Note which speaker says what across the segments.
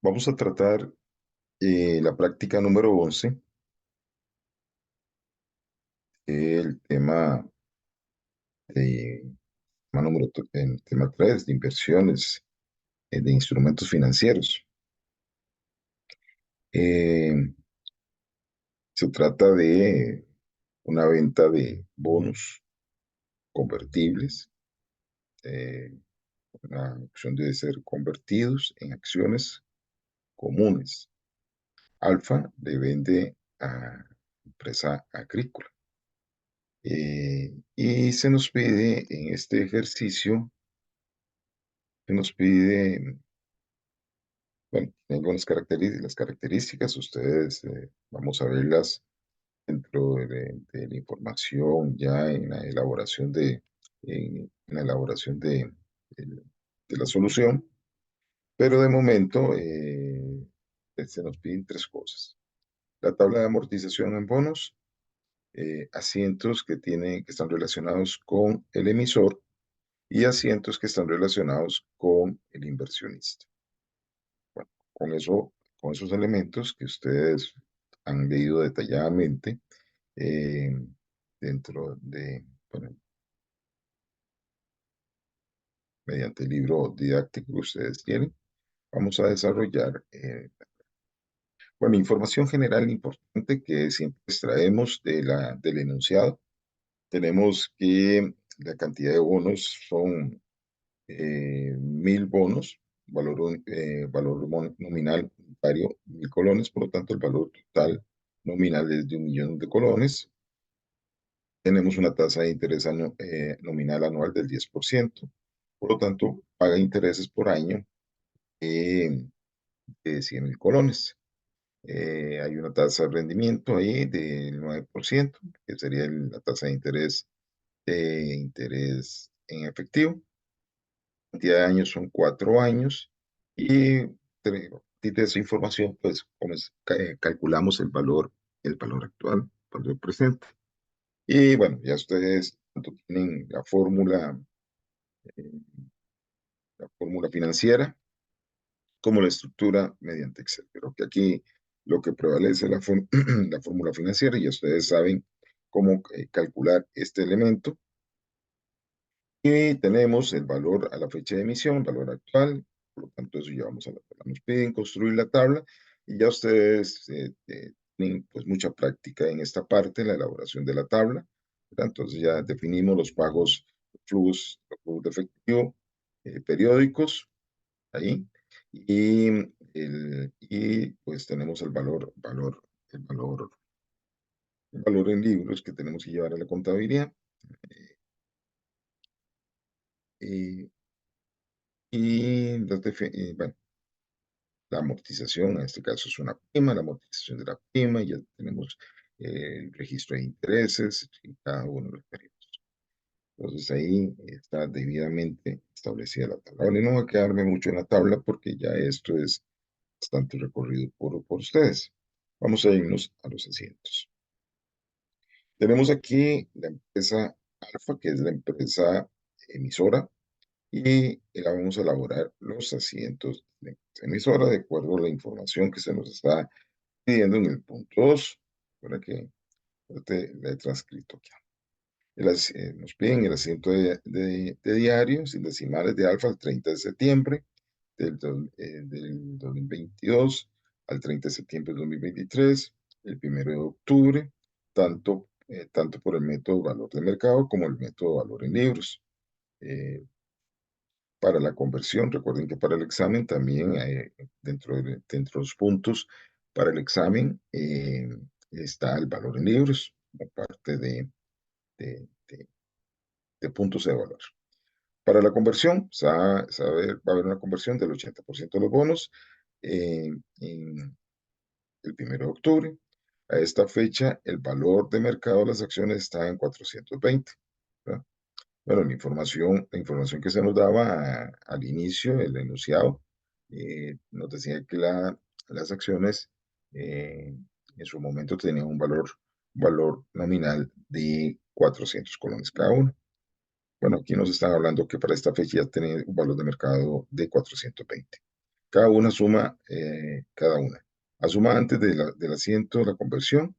Speaker 1: Vamos a tratar la práctica número 11, el de, el tema 3 de inversiones de instrumentos financieros. Eh, Se trata de una venta de bonos convertibles, eh, una opción de ser convertidos en acciones comunes. Alfa le vende a empresa agrícola. Y se nos pide en este ejercicio, se nos pide, bueno, tiene algunas características, las características, ustedes vamos a verlas dentro de la información ya en la elaboración en la elaboración de la solución, pero de momento se nos piden tres cosas. La tabla de amortización en bonos, asientos que están relacionados con el emisor y asientos que están relacionados con el inversionista. Bueno, con esos elementos que ustedes han leído detalladamente eh, bueno, mediante el libro didáctico que ustedes tienen, vamos a desarrollar, bueno, información general importante que siempre extraemos del enunciado. Tenemos que la cantidad de bonos son 1.000 bonos, valor nominal unitario, 1.000 colones, por lo tanto el valor total nominal es de 1.000.000 de colones. Tenemos una tasa de interés nominal anual del 10%, por lo tanto paga intereses por año eh, de 100.000 colones. Hay una tasa de rendimiento ahí del 9%, que sería la tasa de interés en efectivo. La cantidad de años son 4 años y de esa información, pues, calculamos el valor actual, el valor presente. Y bueno, ya ustedes tanto tienen eh, la fórmula financiera como la estructura mediante Excel. Pero que aquí lo que prevalece es la fórmula financiera y ya ustedes saben cómo calcular este elemento. Y tenemos el valor a la fecha de emisión, valor actual, por lo tanto eso ya vamos a la tabla. Nos piden construir la tabla y ya ustedes tienen pues mucha práctica en esta parte, la elaboración de la tabla, ¿verdad? Entonces ya definimos los pagos, los flujos de efectivo periódicos ahí y, y pues tenemos el valor en libros que tenemos que llevar a la contabilidad. eh, bueno, la amortización, en este caso es una prima, la amortización de la prima, ya tenemos el registro de intereses en cada uno de los periodos. Entonces ahí está debidamente establecida la tabla. Ahora no voy a quedarme mucho en la tabla porque ya esto es bastante recorrido por ustedes. Vamos a irnos a los asientos. Tenemos aquí la empresa Alfa, que es la empresa emisora, y la vamos a elaborar los asientos de la empresa emisora de acuerdo a la información que se nos está pidiendo en el punto 2, para que la he transcrito aquí. Nos piden el asiento de diario sin decimales de alfa al 30 de septiembre del 2022 al 30 de septiembre del 2023, el 1 de octubre, tanto por el método valor de mercado como el método valor en libros. Para la conversión, recuerden que para el examen también, dentro de los puntos para el examen, está el valor en libros, como parte de, de- de puntos de valor. Para la conversión, va a haber una conversión del 80% de los bonos en el 1 de octubre. A esta fecha, el valor de mercado de las acciones está en 420. ¿Verdad? Bueno, la información que se nos daba al inicio, el enunciado, nos decía que las acciones en su momento tenían un valor nominal de 400 colones cada uno. Bueno, aquí nos están hablando que para esta fecha ya tiene un valor de mercado de 420. Cada una suma, cada una. A suma antes del asiento de la conversión,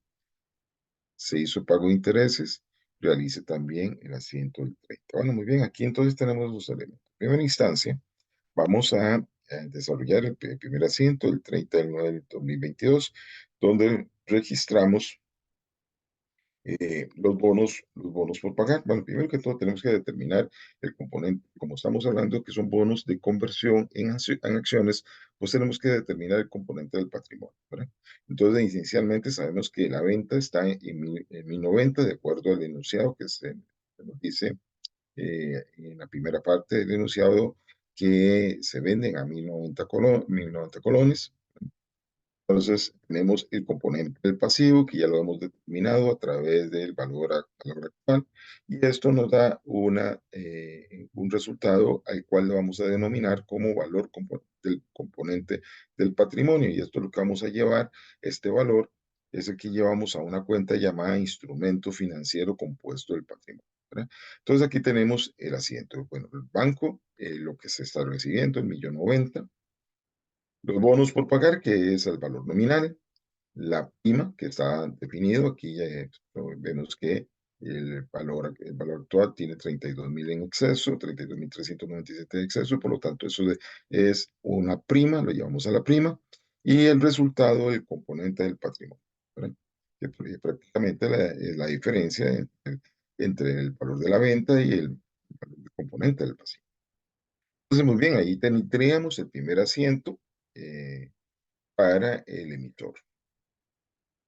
Speaker 1: se hizo pago de intereses, realice también el asiento del 30. Bueno, muy bien, aquí entonces tenemos los elementos. En primera instancia, vamos a desarrollar el primer asiento, el 30 del 9 del 2022, donde registramos los bonos por pagar. Bueno, primero que todo tenemos que determinar el componente, como estamos hablando que son bonos de conversión en acciones, pues tenemos que determinar el componente del patrimonio, ¿verdad? Entonces, inicialmente sabemos que la venta está en 1090 de acuerdo al enunciado que se nos dice en la primera parte del enunciado que se venden a 1090 colones. Entonces, tenemos el componente del pasivo, que ya lo hemos determinado a través del valor actual, y esto nos da un resultado al cual lo vamos a denominar como del componente del patrimonio, y esto es lo que vamos a llevar, este valor es el que llevamos a una cuenta llamada instrumento financiero compuesto del patrimonio, ¿verdad? Entonces, aquí tenemos el asiento. Bueno, el banco, lo que se está recibiendo, el 1.090.000. Los bonos por pagar, que es el valor nominal, la prima que está definido, aquí vemos que el valor actual tiene 32.000 en exceso, 32.397 de exceso, por lo tanto eso es una prima, lo llevamos a la prima, y el resultado del componente del patrimonio, ¿verdad? Que prácticamente es la diferencia entre el valor de la venta y el valor del componente del pasivo. Entonces, muy bien, ahí tendríamos el primer asiento para el emitor.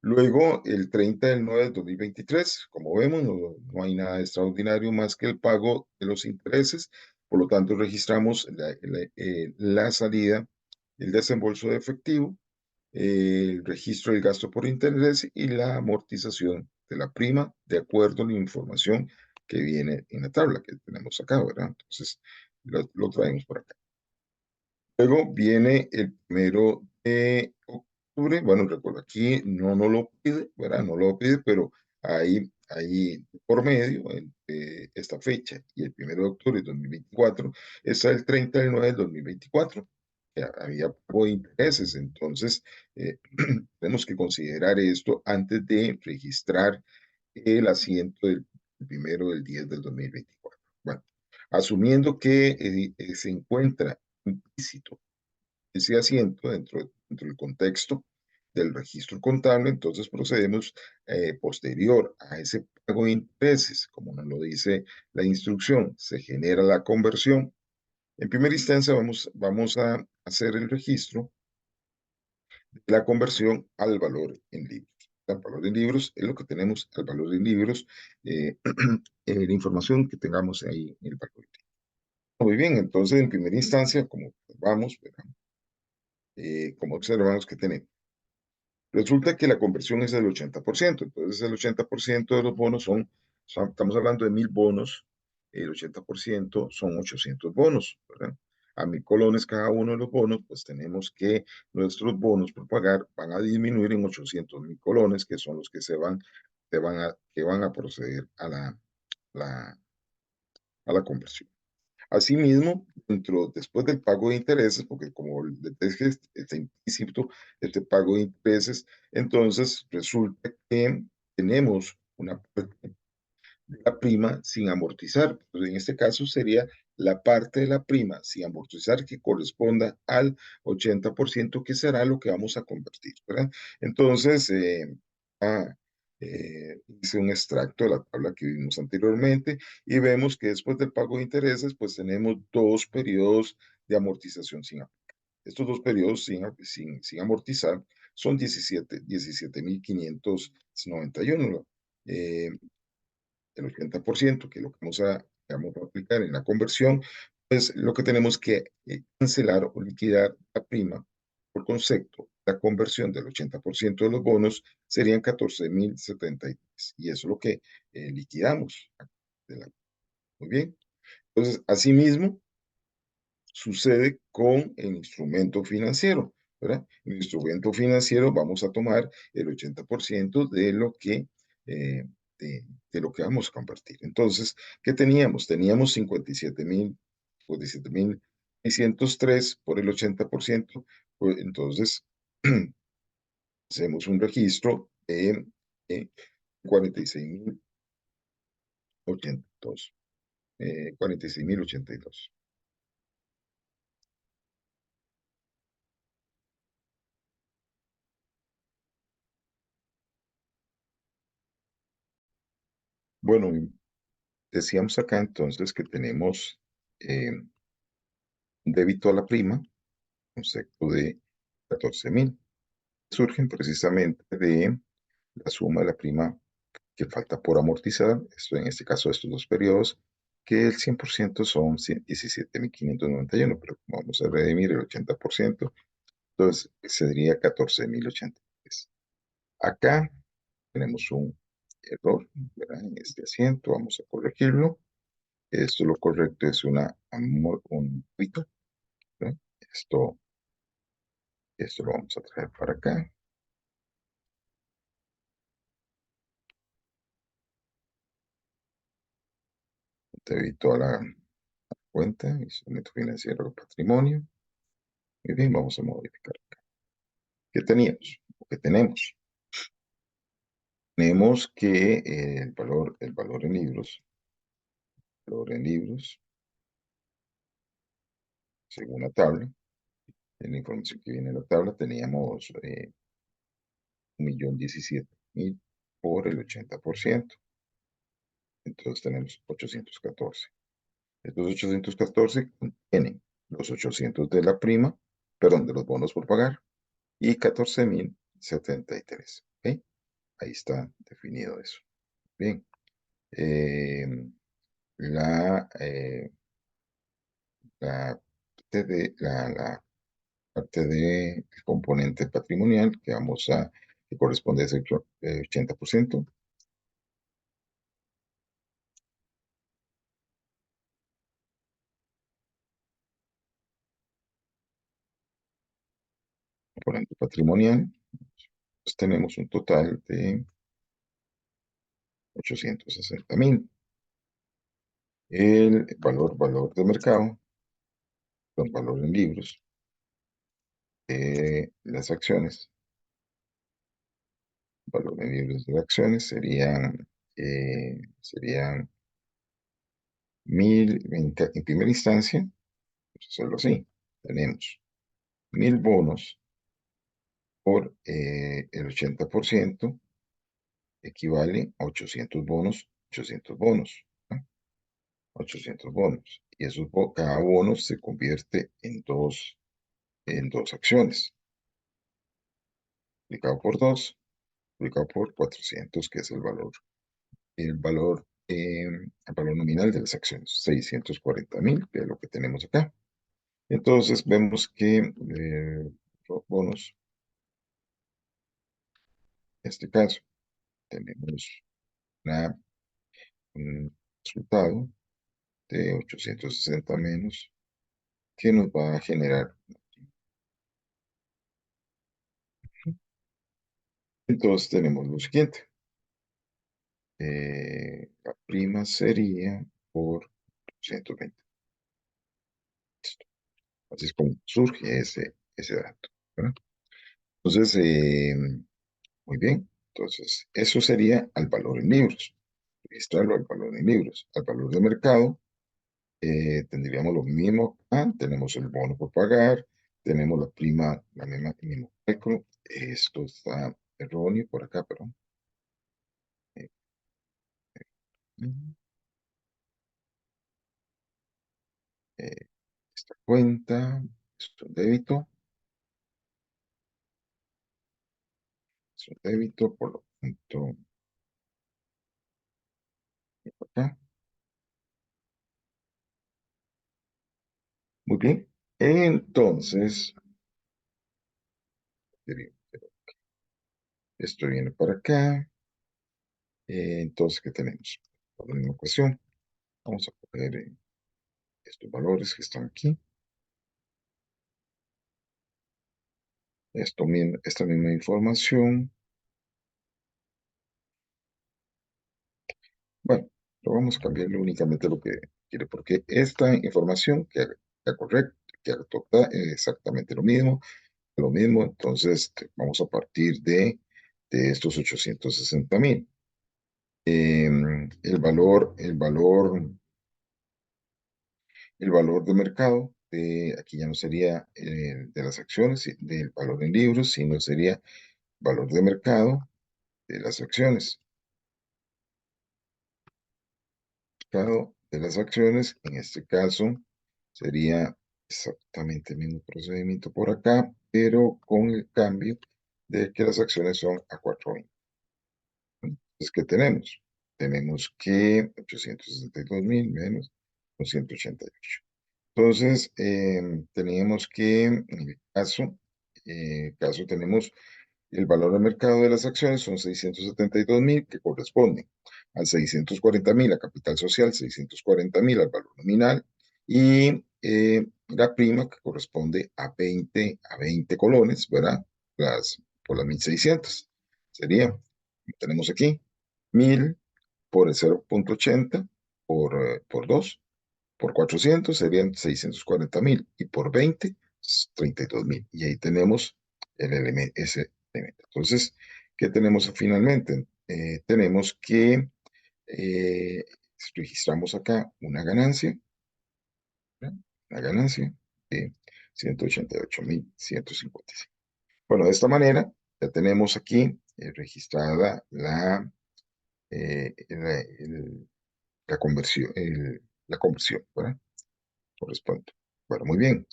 Speaker 1: Luego, el 30 del 9 del 2023, como vemos, no hay nada extraordinario más que el pago de los intereses. Por lo tanto, registramos la salida, el desembolso de efectivo, el registro del gasto por interés y la amortización de la prima, de acuerdo a la información que viene en la tabla que tenemos acá, ¿verdad? Entonces, lo traemos por acá. Luego viene el 1 de octubre. Bueno, recuerdo, aquí no lo pide, ¿verdad? No lo pide, pero ahí por medio, entre esta fecha y el 1 de octubre de 2024, está el 30 del 9 del 2024. Había pago de intereses, entonces tenemos que considerar esto antes de registrar el asiento del 1 del 10 del 2024. Bueno, asumiendo que se encuentra implícito ese asiento dentro del contexto del registro contable, entonces procedemos posterior a ese pago de intereses, como nos lo dice la instrucción, se genera la conversión. En primera instancia vamos a hacer el registro de la conversión al valor en libros. El valor en libros es lo que tenemos al valor en libros, la información que tengamos ahí en el valor. Muy bien, entonces en primera instancia, como vamos, como observamos que tenemos. Resulta que la conversión es del 80%, entonces el 80% de los bonos estamos hablando de 1.000 bonos, el 80% son 800 bonos, ¿verdad? A 1.000 colones cada uno de los bonos, pues tenemos que nuestros bonos por pagar van a disminuir en 800.000 colones, que son los que que van a proceder la, a la conversión. Asimismo, después del pago de intereses, porque como les dije, está implícito este pago de intereses, entonces resulta que tenemos una parte de la prima sin amortizar. Pues en este caso sería la parte de la prima sin amortizar que corresponda al 80%, que será lo que vamos a convertir, ¿verdad? Entonces, ah, hice un extracto de la tabla que vimos anteriormente y vemos que después del pago de intereses, pues tenemos dos periodos de amortización sin aplicar. Estos dos periodos sin amortizar son 17.591. El 80%, que es lo que vamos a aplicar en la conversión, pues lo que tenemos que cancelar o liquidar la prima por concepto. La conversión del 80% de los bonos serían 14.073 y eso es lo que liquidamos. Muy bien. Entonces, asimismo, sucede con el instrumento financiero, ¿verdad? En el instrumento financiero vamos a tomar el 80% eh, de lo que vamos a convertir. Entonces, ¿qué teníamos? Teníamos 57.000 603 por el 80%, pues entonces hacemos un registro de 46.082. 46.082. Bueno, y decíamos acá entonces que tenemos un débito a la prima, concepto de 14.000. Surgen precisamente de la suma de la prima que falta por amortizar, esto en este caso estos dos periodos, que el 100% son 17.591, pero como vamos a redimir el 80%, entonces sería 14.083. Acá tenemos un error, ¿verdad? En este asiento, vamos a corregirlo. Esto lo correcto es un pito, ¿verdad? Esto lo vamos a traer para acá. Débito a la cuenta, instrumento financiero de patrimonio. Muy bien, vamos a modificar. ¿Qué teníamos? ¿O qué tenemos? Tenemos que el valor en libros, según la tabla, en la información que viene en la tabla, teníamos 1.017.000 por el 80%. Entonces tenemos 814. Estos 814 contienen los 800 de la prima, perdón, de los bonos por pagar, y 14.073. ¿Ok? Ahí está definido eso. Bien. Eh, la, eh, la la parte del componente patrimonial que corresponde a ese 80%, componente patrimonial, pues tenemos un total de 860.000. El valor de mercado, el valor en libros, las acciones, valor en libros de acciones serían 1.000 en primera instancia, pues hacerlo así. Tenemos 1.000 bonos por el 80%, equivale a 800 bonos, 800 bonos, ¿no? 800 bonos. Y cada bono se convierte en dos acciones. Multiplicado por 2, multiplicado por 400, que es el valor nominal de las acciones, 640.000, que es lo que tenemos acá. Entonces vemos que los bonos, en este caso, tenemos un resultado de 860 menos, que nos va a generar. Entonces tenemos lo siguiente. La prima sería por 120. Listo. Así es como surge ese dato, ¿verdad? Entonces, muy bien. Entonces, eso sería al valor en libros. Registrarlo al valor en libros. Al valor de mercado, tendríamos lo mismo. Tenemos el bono por pagar, tenemos la prima, el mismo cálculo. Esto está erróneo por acá, perdón. Eh, eh, esta cuenta es un débito, por lo tanto, acá. Muy bien. Entonces, esto viene para acá. Entonces, ¿qué tenemos? Por la misma ecuación, vamos a poner estos valores que están aquí. Esta misma información. Bueno, lo vamos a cambiarle únicamente lo que quiere, porque esta información queda correcta, que haga exactamente lo mismo, entonces vamos a partir de estos 860,000. El valor, el valor de mercado, aquí ya no sería de las acciones, del valor en libros, sino sería valor de mercado de las acciones. Mercado de las acciones, en este caso, sería exactamente el mismo procedimiento por acá, pero con el cambio de que las acciones son a 4.20. Entonces, ¿qué tenemos? Tenemos que 862,000 menos 288. Entonces, teníamos que, en el caso tenemos el valor de mercado de las acciones son 672,000 que corresponden al 640,000 a capital social, 640,000 al valor nominal y la prima que corresponde a 20 colones, ¿verdad? Por las 1.600. Sería, como tenemos aquí, 1.000 por el 0.80 por 2 por 400 serían 640,000 y por 20, 32,000. Y ahí tenemos ese elemento. Entonces, ¿qué tenemos finalmente? Tenemos que eh, registramos acá ¿verdad? Una ganancia de 188,155. Bueno, de esta manera ya tenemos aquí registrada la conversión, la conversión, ¿verdad? Corresponde. Bueno, muy bien.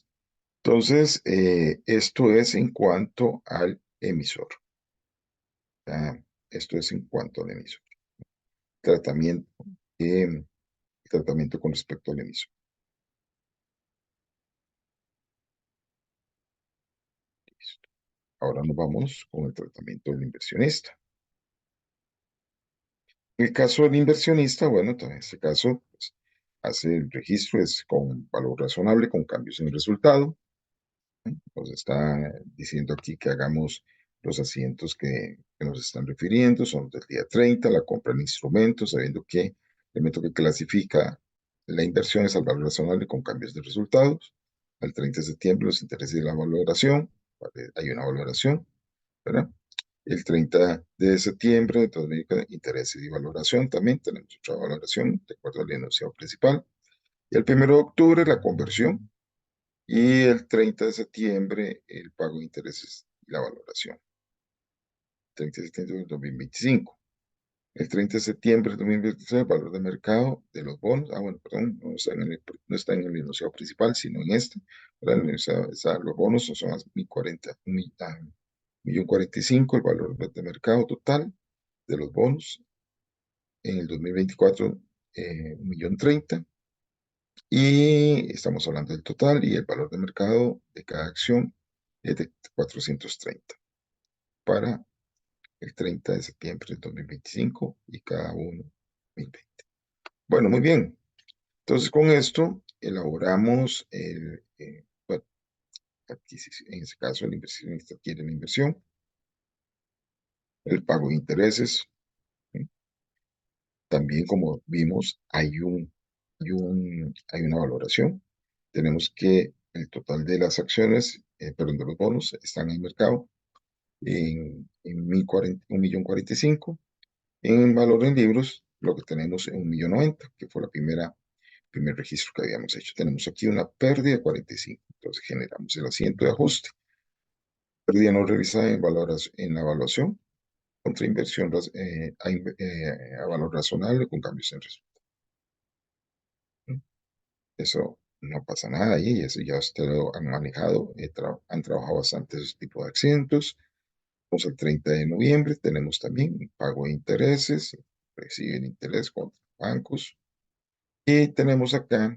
Speaker 1: Entonces, esto es en cuanto al emisor. ¿Ya? Esto es en cuanto al emisor. Tratamiento, eh, tratamiento con respecto al emisor. Listo. Ahora nos vamos con el tratamiento del inversionista. En el caso del inversionista, bueno, en este caso, pues, hace el registro es con valor razonable, con cambios en el resultado. Nos está diciendo aquí que hagamos los asientos que nos están refiriendo, son del día 30, la compra de instrumentos, sabiendo que el elemento que clasifica la inversión es al valor razonable con cambios de resultados. Al 30 de septiembre, los intereses de la valoración, ¿vale? Hay una valoración, ¿verdad? El 30 de septiembre de 2020, intereses y valoración también, tenemos otra valoración de acuerdo al enunciado principal. Y el 1 de octubre, la conversión, y el 30 de septiembre, el pago de intereses y la valoración. 30 de septiembre del 2025. El 30 de septiembre del 2026, el valor de mercado de los bonos. Bueno, perdón, no está en el enunciado principal, sino en este. Los bonos son las 1.040, 1.045, el valor de mercado total de los bonos. En el 2024, 1.030. Y estamos hablando del total y el valor de mercado de cada acción es de 430 para el 30 de septiembre del 2025 y cada uno 2020. Bueno, muy bien. Entonces, con esto elaboramos bueno, en este caso, el inversionista quiere la inversión, el pago de intereses. ¿Sí? También, como vimos, hay una valoración. Tenemos que el total de las acciones, perdón, de los bonos, están en el mercado en 1.045. En valor en libros, lo que tenemos es 1.090, que fue primer registro que habíamos hecho. Tenemos aquí una pérdida de 45. Entonces generamos el asiento de ajuste. Pérdida no realizada en la evaluación contra inversión a valor razonable con cambios en resultados. Eso no pasa nada ahí, eso ya ustedes lo han manejado, han trabajado bastante ese tipo de asientos. Vamos al 30 de noviembre, tenemos también pago de intereses, reciben interés contra bancos. Y tenemos acá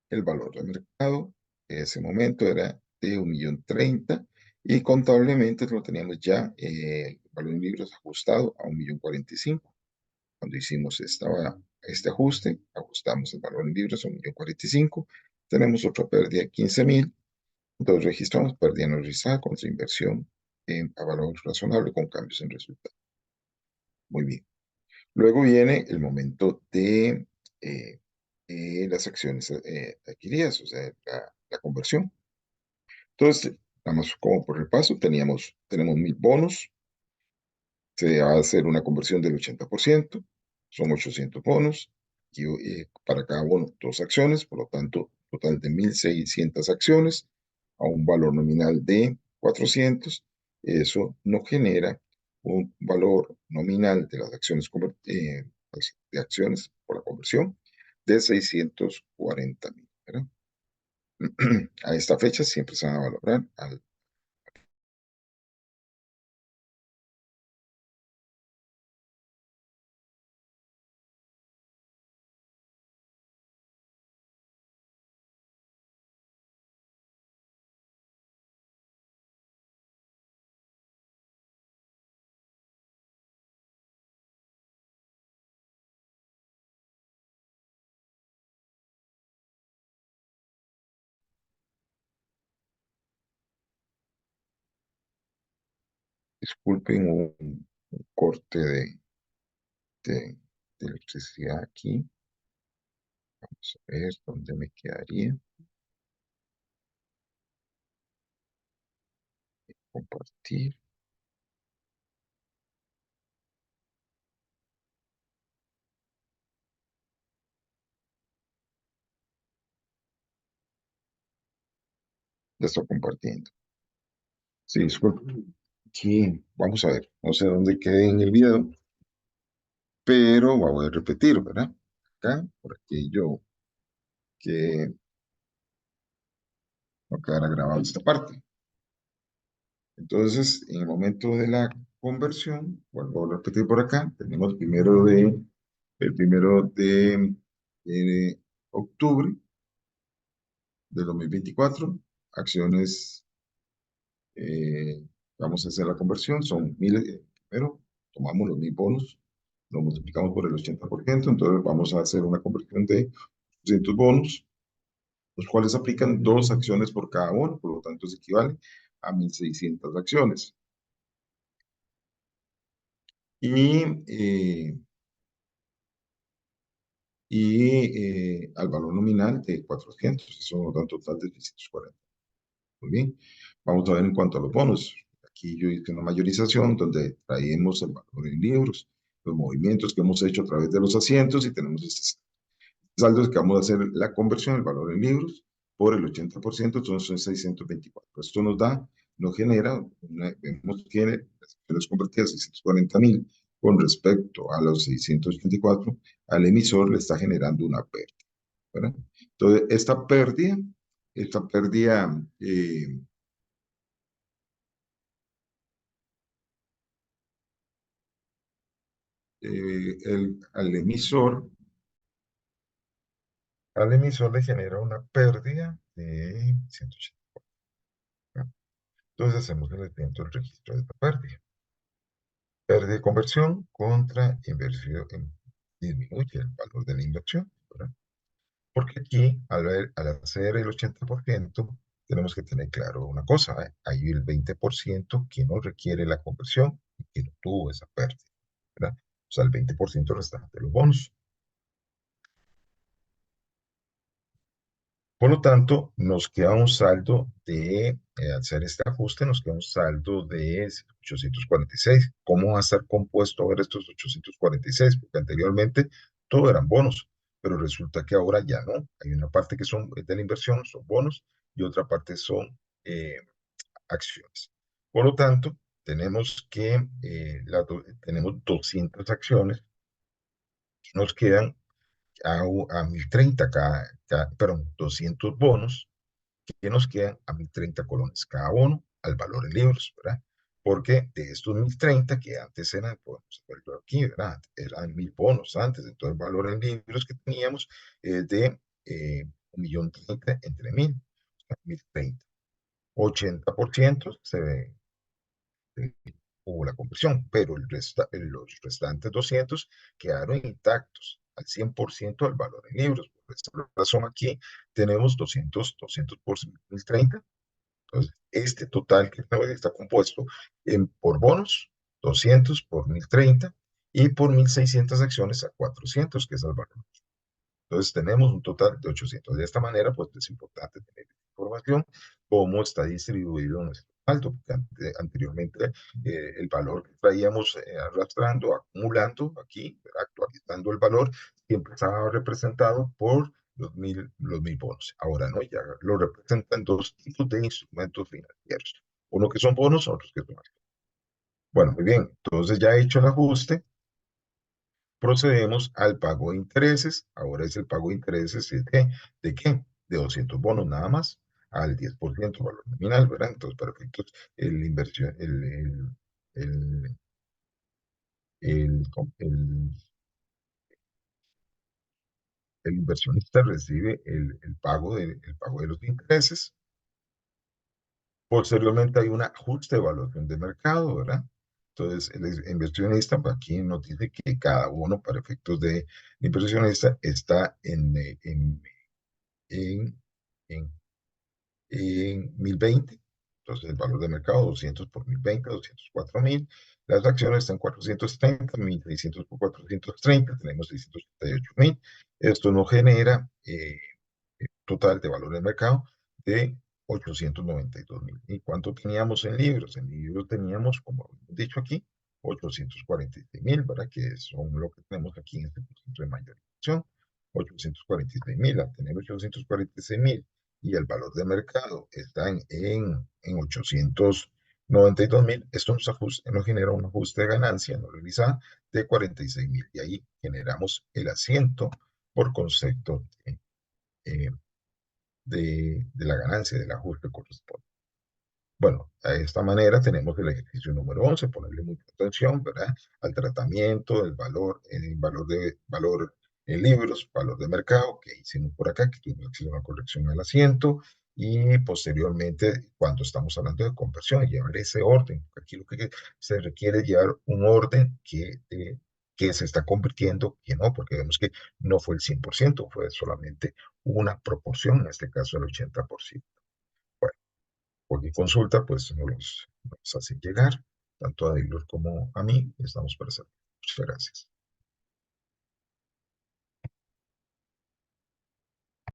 Speaker 1: el valor de mercado, en ese momento era de 1.030.000 y contablemente lo teníamos ya, el valor en libros ajustado a 1.045.000. Cuando hicimos este ajuste, ajustamos el valor en libros a 1.045.000, tenemos otra pérdida de 15.000, entonces registramos pérdida no realizada contra inversión a valor razonable con cambios en resultado. Muy bien. Luego viene el momento de las acciones adquiridas, o sea, la conversión. Entonces, vamos como por el paso, tenemos 1000 bonos, se va a hacer una conversión del 80%, son 800 bonos, y para cada bono 2 acciones, por lo tanto, total de 1600 acciones a un valor nominal de 400. Eso nos genera un valor nominal de las acciones, de acciones por la conversión de 640.000, ¿verdad? A esta fecha siempre se van a valorar al. Disculpen un corte de, de electricidad aquí. Vamos a ver dónde me quedaría. Compartir. Ya estoy compartiendo. Sí, disculpen. Aquí, vamos a ver. No sé dónde quedé en el video, pero voy a repetir, ¿verdad? Acá, por aquello que no quedará grabado esta parte. Entonces, en el momento de la conversión, vuelvo a repetir por acá, tenemos el primero de octubre de 2024, acciones, eh, vamos a hacer la conversión, son 1000, primero tomamos los 1000 bonos, lo multiplicamos por el 80%, entonces vamos a hacer una conversión de 200 bonos, los cuales aplican 2 acciones por cada bono, por lo tanto, se equivale a 1600 acciones. Y, eh, al valor nominal de 400, eso nos da un total de 640. Muy bien, vamos a ver en cuanto a los bonos. Aquí yo hice una mayorización donde traemos el valor en libros, los movimientos que hemos hecho a través de los asientos y tenemos estos saldos que vamos a hacer la conversión, el valor en libros, por el 80%, entonces son 624. Esto nos genera, vemos que las acciones convertidas 640.000 con respecto a los 624, al emisor le está generando una pérdida, ¿verdad? Entonces, esta pérdida al emisor le genera una pérdida de 180. ¿No? Entonces hacemos el registro de esta pérdida. Pérdida de conversión contra inversión, disminuye el valor de la inversión, ¿verdad? Porque aquí, al hacer el 80%, tenemos que tener claro una cosa, ¿eh? Hay el 20% que no requiere la conversión y que no tuvo esa pérdida, ¿verdad? O sea, el 20% restante de los bonos. Por lo tanto, nos queda un saldo al hacer este ajuste, nos queda un saldo de 846. ¿Cómo va a estar compuesto ahora estos 846? Porque anteriormente todo eran bonos, pero resulta que ahora ya no. Hay una parte que son de la inversión, son bonos, y otra parte son eh, acciones. Por lo tanto, tenemos 200 acciones que nos quedan a 1030 perdón, 200 bonos que nos quedan a 1030 colones cada bono al valor en libros, ¿verdad? Porque de estos 1030 que antes eran, podemos verlo aquí, ¿verdad? Eran 1000 bonos antes, entonces el valor en libros que teníamos es de 1.030.000 entre 1000, o sea, 1030. 80% hubo la conversión, pero los restantes 200 quedaron intactos al 100% del valor en libros. Por esta razón aquí tenemos 200 por 1030. Entonces, este total que está compuesto por bonos, 200 por 1030 y por 1600 acciones a 400, que es el valor. Entonces, tenemos un total de 800. De esta manera, pues es importante tener información información cómo está distribuido nuestro saldo, porque anteriormente el valor que traíamos arrastrando, acumulando aquí, actualizando el valor, siempre estaba representado por los mil bonos. Ahora no, ya lo representan dos tipos de instrumentos financieros, uno que son bonos, otros que son acciones. Bueno, muy bien, entonces ya hecho el ajuste, procedemos al pago de intereses. Ahora es el pago de intereses ¿de qué? De 200 bonos nada más, al 10% valor nominal, ¿verdad? Entonces, para efectos, el inversión, el, el, el, el inversionista recibe el pago de los intereses. Posteriormente hay un ajuste de evaluación de mercado, ¿verdad? Entonces, el inversionista, pues, aquí nos dice que cada uno, para efectos de inversionista, está en, en, en 1020. Entonces, el valor de mercado, 200 por 1020, 204.000. Las acciones están 430, 1.600 por 430, tenemos 678.000. Esto nos genera total de valor de mercado de 892.000. ¿Y cuánto teníamos en libros? En libros teníamos, como hemos dicho aquí, 846.000, ¿verdad? Que son lo que tenemos aquí en este porcentaje de mayorización. 846.000, al tener 846.000 y el valor de mercado está en 892.000, esto nos genera un ajuste de ganancia no realizada de 46.000. Y ahí generamos el asiento por concepto eh, de la ganancia del ajuste corresponde. Bueno, de esta manera tenemos el ejercicio número 11, ponerle mucha atención, ¿verdad? Al tratamiento, el valor en libros, valor de mercado, que hicimos por acá, que tuvimos que hacer una corrección al asiento, y posteriormente, cuando estamos hablando de conversión, llevar ese orden. Aquí lo que se requiere es llevar un orden que se está convirtiendo, que no, porque vemos que no fue el 100%, fue solamente una proporción, en este caso el 80%. Bueno, cualquier consulta, pues nos hacen llegar, tanto a David como a mí, estamos para servir. Muchas gracias.